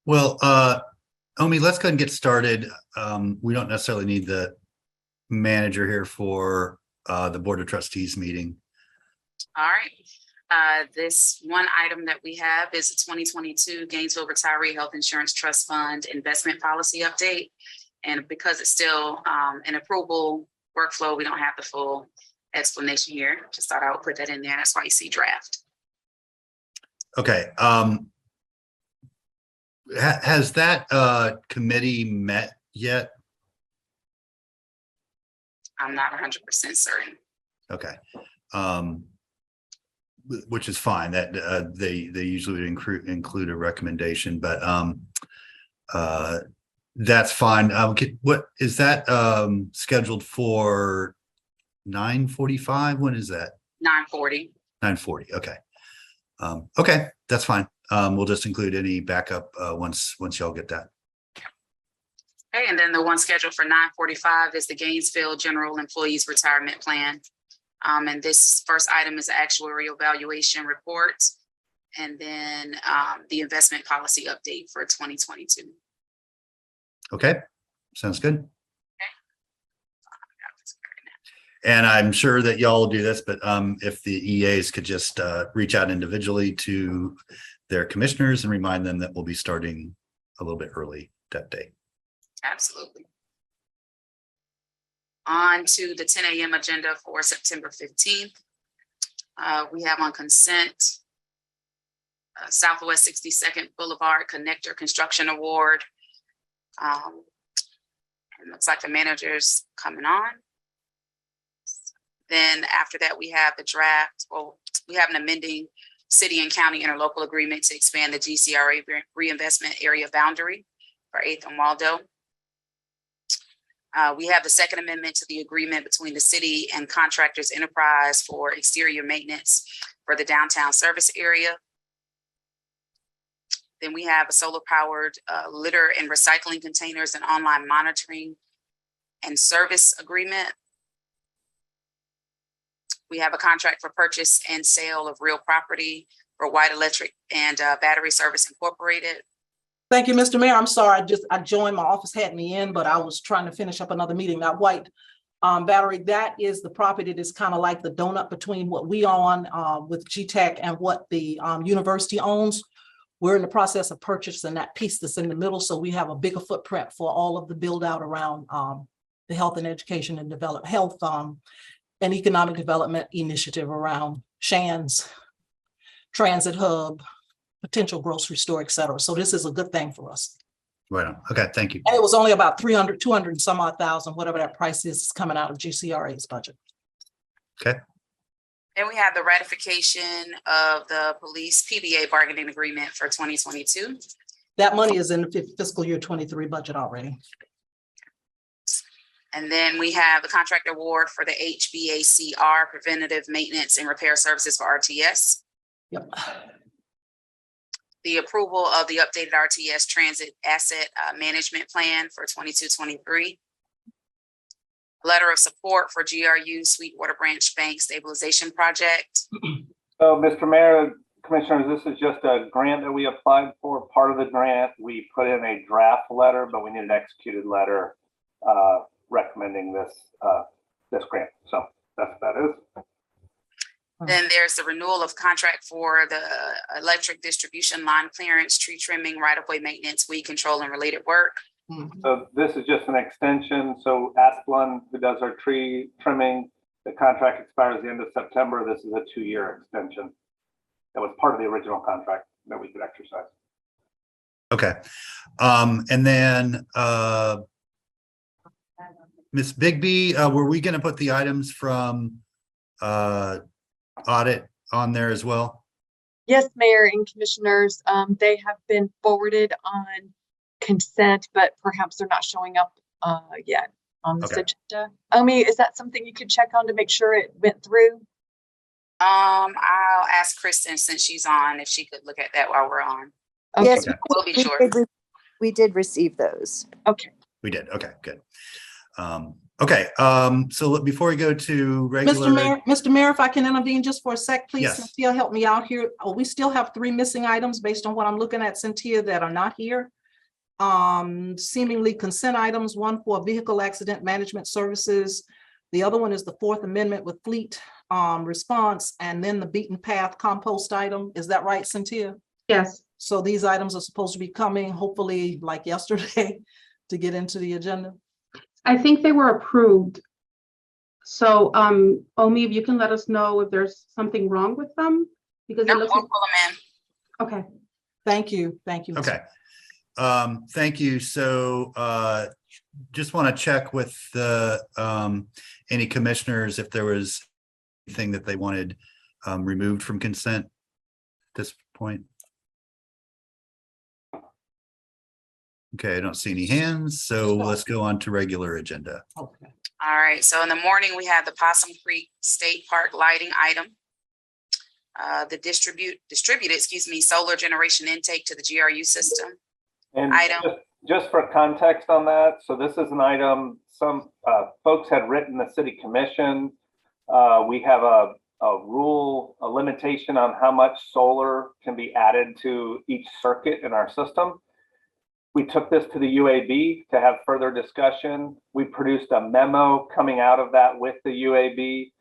Well, Omi, let's go ahead and get started. We don't necessarily need the manager here for the Board of Trustees meeting. All right. This one item that we have is the 2022 Gainesville Retiree Health Insurance Trust Fund Investment Policy Update. And because it's still an approval workflow, we don't have the full explanation here. Just thought I would put that in there. That's why you see draft. Okay. Has that committee met yet? I'm not 100% certain. Okay. Which is fine. That they usually would include a recommendation, but that's fine. What is that scheduled for? 9:45? When is that? 9:40. 9:40. Okay. Okay, that's fine. We'll just include any backup once y'all get that. Okay, and then the one scheduled for 9:45 is the Gainesville General Employees Retirement Plan. And this first item is the actuarial valuation report, and then the investment policy update for 2022. Okay, sounds good. And I'm sure that y'all will do this, but if the EAs could just reach out individually to their commissioners and remind them that we'll be starting a little bit early that day. Absolutely. On to the 10 a.m. agenda for September 15th. We have on consent Southwest 62nd Boulevard Connector Construction Award. It looks like the manager's coming on. Then after that, we have the draft. Well, we have an amending city and county interlocal agreement to expand the GCRA reinvestment area boundary for 8th and Waldo. We have the second amendment to the agreement between the city and Contractors Enterprise for exterior maintenance for the downtown service area. Then we have a solar powered litter and recycling containers and online monitoring and service agreement. We have a contract for purchase and sale of real property for White Electric and Battery Service Incorporated. Thank you, Mr. Mayor. I'm sorry, I joined, my office had me in, but I was trying to finish up another meeting. That White Battery, that is the property that is kind of like the donut between what we own with GTEC and what the university owns. We're in the process of purchasing that piece that's in the middle, so we have a bigger footprint for all of the build out around the health and education and health and economic development initiative around Shands, transit hub, potential grocery store, et cetera. So this is a good thing for us. Right on. Okay, thank you. And it was only about 200 and some odd thousand, whatever that price is coming out of GCRA's budget. Okay. And we have the ratification of the police PBA bargaining agreement for 2022. That money is in the fiscal year 23 budget already. And then we have the contract award for the HVACR preventative maintenance and repair services for RTS. Yep. The approval of the updated RTS transit asset management plan for 22-23. Letter of support for GRU Sweetwater Branch Bank stabilization project. So, Mr. Mayor, Commissioners, this is just a grant that we applied for. Part of the grant, we put in a draft letter, but we need an executed letter recommending this grant. So that's what that is. Then there's the renewal of contract for the electric distribution line clearance, tree trimming, right-of-way maintenance, weed control, and related work. So this is just an extension. So Asplund, who does our tree trimming, the contract expires the end of September. This is a 2-year extension. That was part of the original contract that we could exercise. Okay. And then Ms. Bigby, were we going to put the items from audit on there as well? Yes, Mayor and Commissioners, they have been forwarded on consent, but perhaps they're not showing up yet on this agenda. Omi, is that something you could check on to make sure it went through? I'll ask Kristen, since she's on, if she could look at that while we're on. Okay. Yes, We'll be sure. we did receive those. Okay. We did. Okay, good. Okay. So before we go to regular, Mr. Mayor, if I can intervene just for a sec, please. Yes. Cynthia, help me out here. Oh, we still have 3 missing items based on what I'm looking at, Cynthia, that are not here. Seemingly consent items, one for vehicle accident management services. The other one is the Fourth Amendment with fleet response, and then the beaten path compost item. Is that right, Cynthia? Yes, So these items are supposed to be coming hopefully like yesterday to get into the agenda. I think they were approved. So, Omi, if you can let us know if there's something wrong with them, because No, it we'll looks pull them in. okay. Thank you. Thank you. Ms. Okay. Thank you. So just want to check with the any commissioners if there was anything that they wanted removed from consent at this point. Okay, I don't see any hands, so let's go on to regular agenda. Okay. All right, so in the morning, we have the Possum Creek State Park lighting item. The distributed, solar generation intake to the GRU system. And Item. just for context on that, so this is an item some folks had written the city commission. We have a rule, a limitation on how much solar can be added to each circuit in our system. We took this to the UAB to have further discussion. We produced a memo coming out of that with the UAB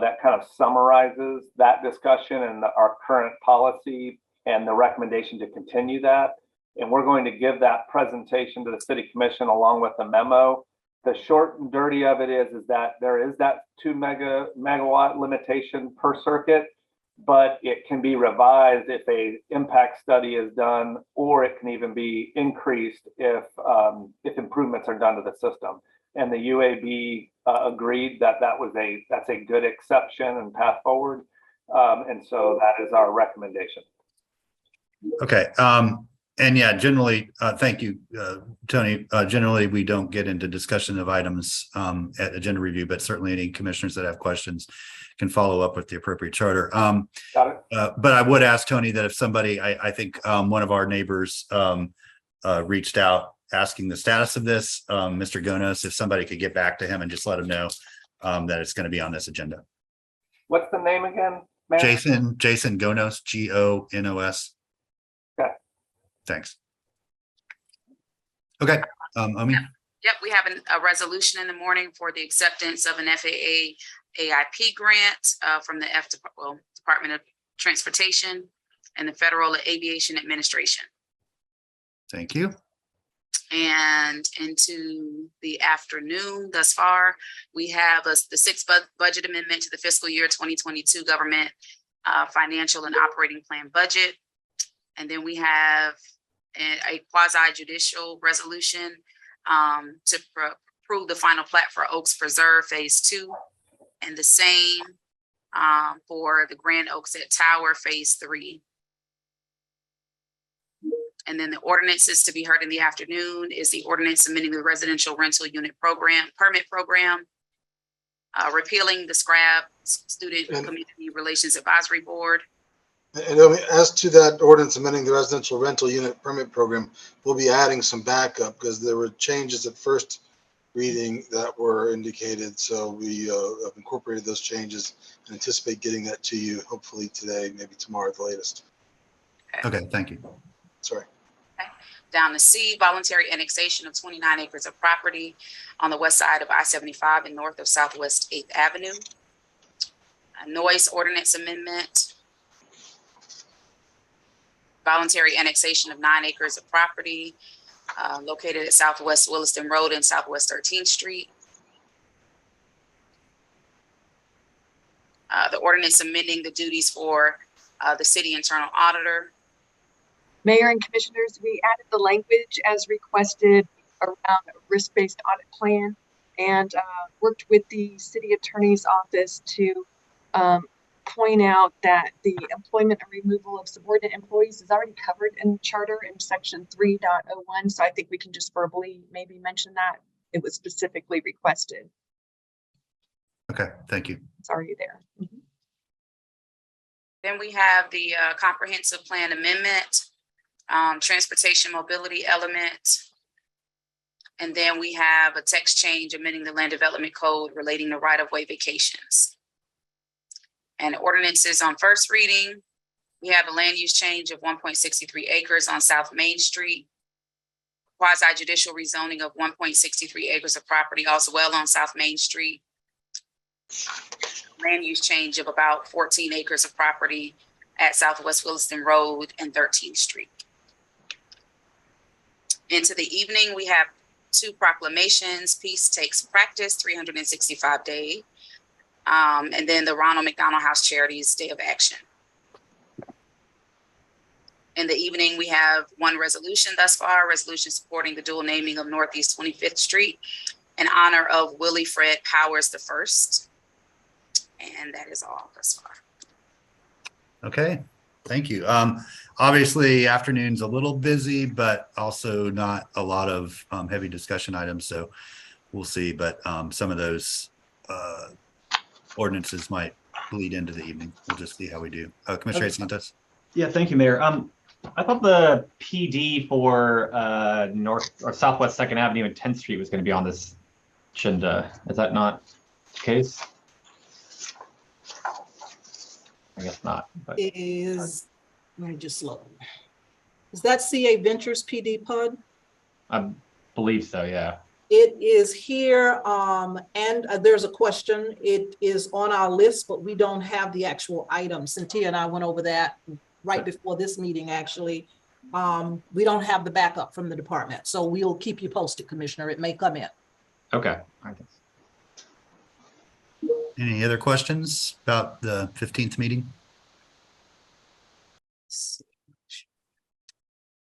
that kind of summarizes that discussion and our current policy and the recommendation to continue that. And we're going to give that presentation to the city commission along with the memo. The short and dirty of it is that there is that 2 megawatt limitation per circuit, but it can be revised if a impact study is done, or it can even be increased if improvements are done to the system. And the UAB agreed that that's a good exception and path forward. And so that is our recommendation. Okay. And yeah, generally, thank you, Tony. Generally, we don't get into discussion of items at agenda review, but certainly any commissioners that have questions can follow up with the appropriate charter. Got it. But I would ask Tony that if somebody, I think one of our neighbors reached out asking the status of this, Mr. Gonos, if somebody could get back to him and just let him know that it's going to be on this agenda. What's the name again, Matt? Jason Gonos, Gonos. Okay. Thanks. Okay, Omi. Yep, we have a resolution in the morning for the acceptance of an FAA AIP grant from the Department of Transportation and the Federal Aviation Administration. Thank you. And into the afternoon thus far, we have the sixth budget amendment to the fiscal year 2022 government financial and operating plan budget. And then we have a quasi judicial resolution to approve the final plat for Oaks Preserve Phase 2, and the same for the Grand Oaks at Tower Phase 3. And then the ordinances to be heard in the afternoon is the ordinance amending the residential rental unit permit program, repealing the SCRAB, Student Community Relations Advisory Board. And as to that ordinance amending the residential rental unit permit program, we'll be adding some backup because there were changes at first reading that were indicated. So we have incorporated those changes and anticipate getting that to you hopefully today, maybe tomorrow at the latest. Okay, thank you. Sorry. Okay. Down to C, voluntary annexation of 29 acres of property on the west side of I-75 and north of Southwest 8th Avenue. A noise ordinance amendment. Voluntary annexation of 9 acres of property located at Southwest Williston Road and Southwest 13th Street. The ordinance amending the duties for the city internal auditor. Mayor and commissioners, we added the language as requested around a risk-based audit plan and worked with the city attorney's office to point out that the employment and removal of subordinate employees is already covered in the charter in section 3.01. So I think we can just verbally maybe mention that it was specifically requested. Okay, thank you. It's already there. Mm-hmm. Then we have the comprehensive plan amendment, transportation mobility element. And then we have a text change amending the land development code relating to right-of-way vacations. And ordinances on first reading, we have a land use change of 1.63 acres on South Main Street. quasi judicial rezoning of 1.63 acres of property also well on South Main Street. Land use change of about 14 acres of property at Southwest Williston Road and 13th Street. Into the evening, we have 2 proclamations: Peace Takes Practice, 365 Day, and then the Ronald McDonald House Charities Day of Action. In the evening, we have 1 resolution thus far, a resolution supporting the dual naming of Northeast 25th Street in honor of Willie Fred Powers I. And that is all thus far. Okay, thank you. Obviously, afternoon's a little busy, but also not a lot of heavy discussion items, so we'll see. But some of those ordinances might bleed into the evening. We'll just see how we do. Commissioner Santos? Yeah, thank you, Mayor. I thought the PD for North or Southwest Second Avenue and 10th Street was going to be on this agenda. Is that not the case? I guess not. But Let me just look. Is that CA Ventures PD PUD? I believe so, yeah. It is here, and there's a question. It is on our list, but we don't have the actual items. Cynthia and I went over that right before this meeting, actually. We don't have the backup from the department, so we'll keep you posted, Commissioner. It may come in. Okay. I guess. Any other questions about the 15th meeting?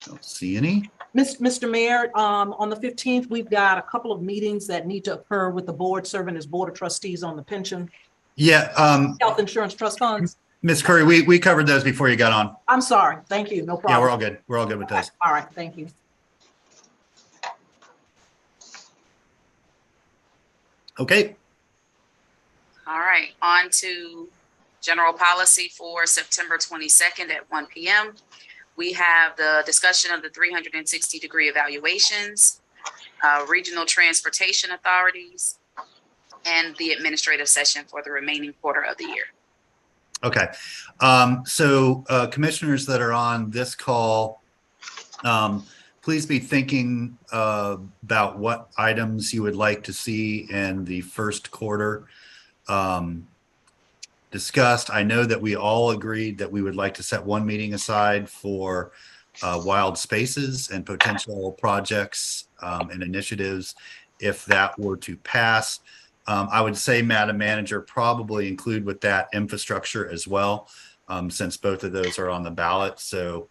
Don't see any. Mr. Mayor, on the 15th, we've got a couple of meetings that need to occur with the board serving as Board of Trustees on the pension, Yeah, health insurance trust funds. Ms. Curry, we covered those before you got on. I'm sorry. Thank you. No problem. Yeah, we're all good. We're all good with those. All right. Thank you. Okay. All right, on to general policy for September 22nd at 1 p.m. We have the discussion of the 360-degree evaluations, regional transportation authorities, and the administrative session for the remaining quarter of the year. Okay. So commissioners that are on this call, please be thinking about what items you would like to see in the first quarter discussed. I know that we all agreed that we would like to set 1 meeting aside for wild spaces and potential projects and initiatives. If that were to pass, I would say, Madam Manager, probably include with that infrastructure as well, since both of those are on the ballot. So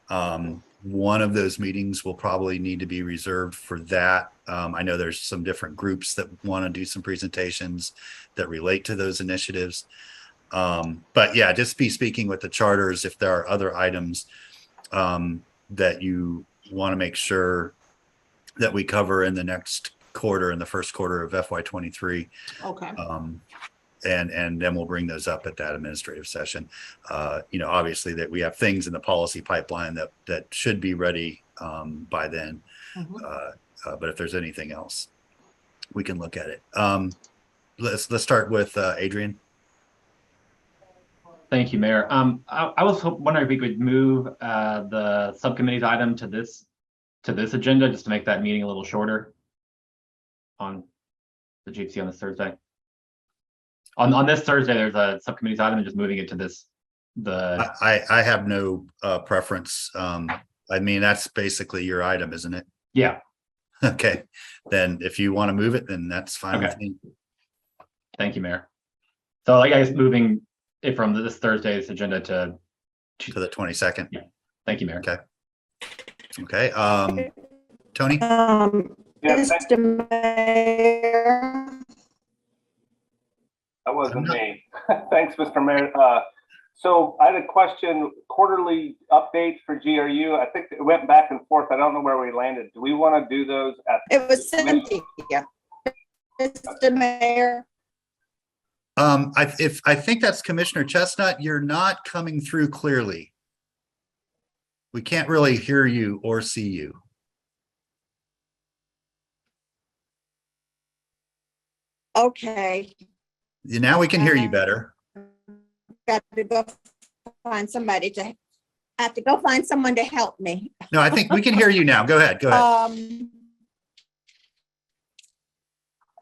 one of those meetings will probably need to be reserved for that. I know there's some different groups that want to do some presentations that relate to those initiatives. But yeah, just be speaking with the charters if there are other items that you want to make sure that we cover in the next quarter, in the first quarter of FY23. Okay. And then we'll bring those up at that administrative session. Obviously that we have things in the policy pipeline that should be ready by then. But if there's anything else, we can look at it. Let's start with Adrian. Thank you, Mayor. I was wondering if we could move the subcommittee's item to this agenda, just to make that meeting a little shorter on the GFC on this Thursday. On this Thursday, there's a subcommittee's item, and just moving it to this. I have no preference. I mean, that's basically your item, isn't it? Yeah. Okay, then if you want to move it, then that's fine with me. Thank you, Mayor. So I guess moving it from this Thursday's agenda to the 22nd. Yeah. Thank you, Mayor. Okay. Okay. Tony? Mr. Mayor. That wasn't me. Thanks, Mr. Mayor. So I had a question, quarterly updates for GRU. I think it went back and forth. I don't know where we landed. Do we want to do those at? It was Cynthia. Mr. Mayor. I think that's Commissioner Chestnut. You're not coming through clearly. We can't really hear you or see you. Okay. Now we can hear you better. Got to go find somebody to. have to go find someone to help me. No, I think we can hear you now. Go ahead. Go ahead.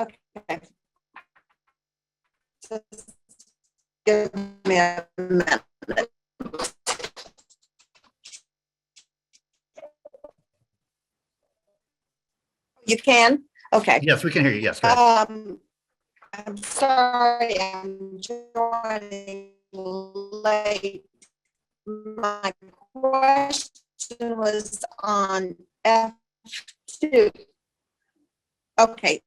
Okay. Just give me a minute. You can? Okay. Yes, we can hear you. Yes, go ahead. I'm sorry, I'm joining late. My question was on F2. Okay.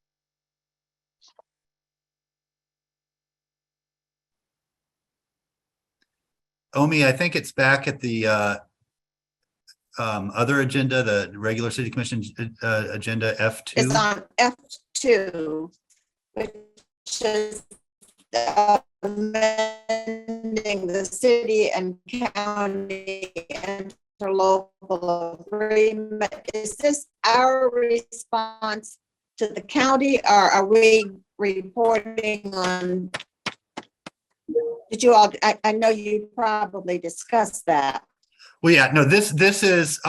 Omi, I think it's back at the other agenda, the regular city commission agenda F2. It's on F2, which is amending the city and county interlocal agreement. Is this our response to the county, or are we reporting on? Did you all, I know you probably discussed that. Well, yeah, no, this is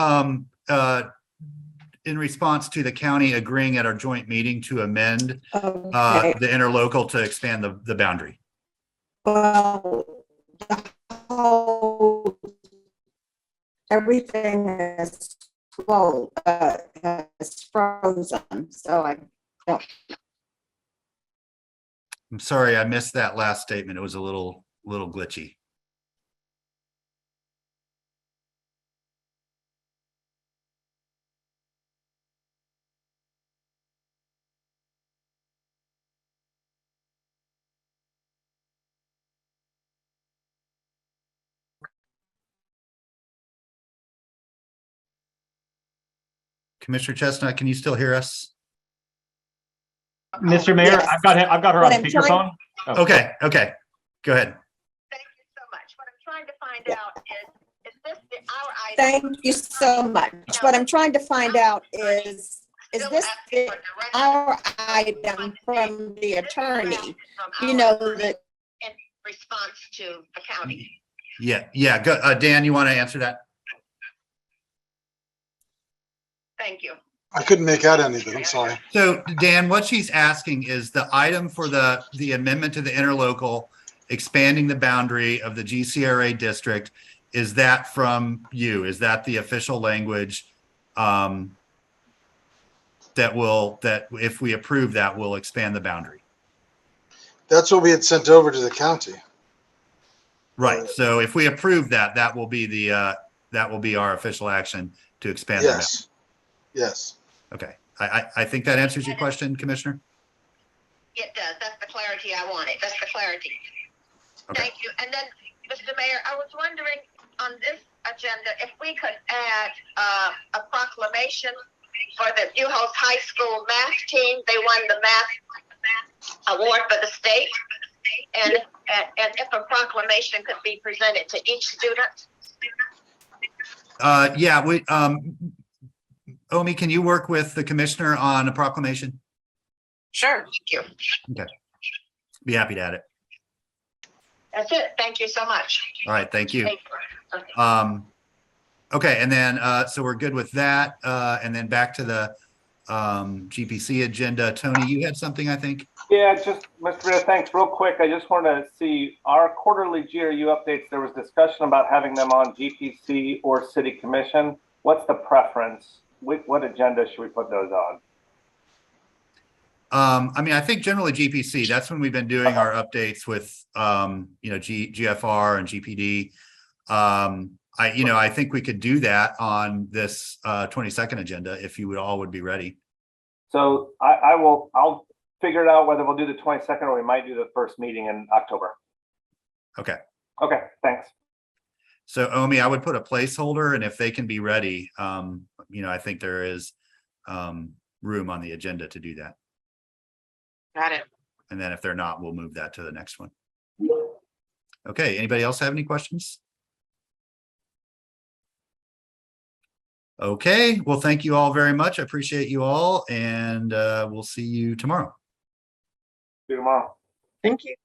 in response to the county agreeing at our joint meeting to amend Okay, the interlocal to expand the boundary. well, the whole, everything is slow, is frozen, so I don't. I'm sorry, I missed that last statement. It was a little glitchy. Commissioner Chestnut, can you still hear us? Mr. Mayor, Yes. I've got her But on I'm trying- speakerphone. Oh. Okay, go ahead. Thank you so much. What I'm trying to find out is this our item? Thank you so much. What I'm trying to find out is this our item from the attorney? You know, that In response to the county. Yeah, go, Dan, you want to answer that? Thank you. I couldn't make out anything. I'm sorry. So Dan, what she's asking is the item for the amendment to the interlocal, expanding the boundary of the GCRA district. Is that from you? Is that the official language that if we approve that will expand the boundary? That's what we had sent over to the county. Right. So if we approve that, that will be our official action to expand the boundary. Yes. Yes. Okay. I think that answers your question, Commissioner. It does. That's the clarity I wanted. That's the clarity. Okay. Thank you. And then, Mr. Mayor, I was wondering on this agenda, if we could add a proclamation for the Newhouse High School math team. They won the math award for the state. And if a proclamation could be presented to each student. Yeah, Omi, can you work with the commissioner on a proclamation? Sure. Thank you. Be happy to add it. That's it. Thank you so much. All right, thank you. Thank you. Okay, and then so we're good with that. And then back to the GPC agenda. Tony, you had something, I think? Yeah, just, Mr. Mayor, thanks. Real quick, I just want to see our quarterly GRU updates. There was discussion about having them on GPC or City Commission. What's the preference? What agenda should we put those on? I mean, I think generally GPC, that's when we've been doing our updates with, GFR and GPD. I think we could do that on this 22nd agenda if you would be ready. So I'll figure it out whether we'll do the 22nd or we might do the first meeting in October. Okay. Okay, thanks. So Omi, I would put a placeholder, and if they can be ready, I think there is room on the agenda to do that. Got it. And then if they're not, we'll move that to the next one. Okay, anybody else have any questions? Okay, well, thank you all very much. I appreciate you all, and we'll see you tomorrow. See you tomorrow. Thank you.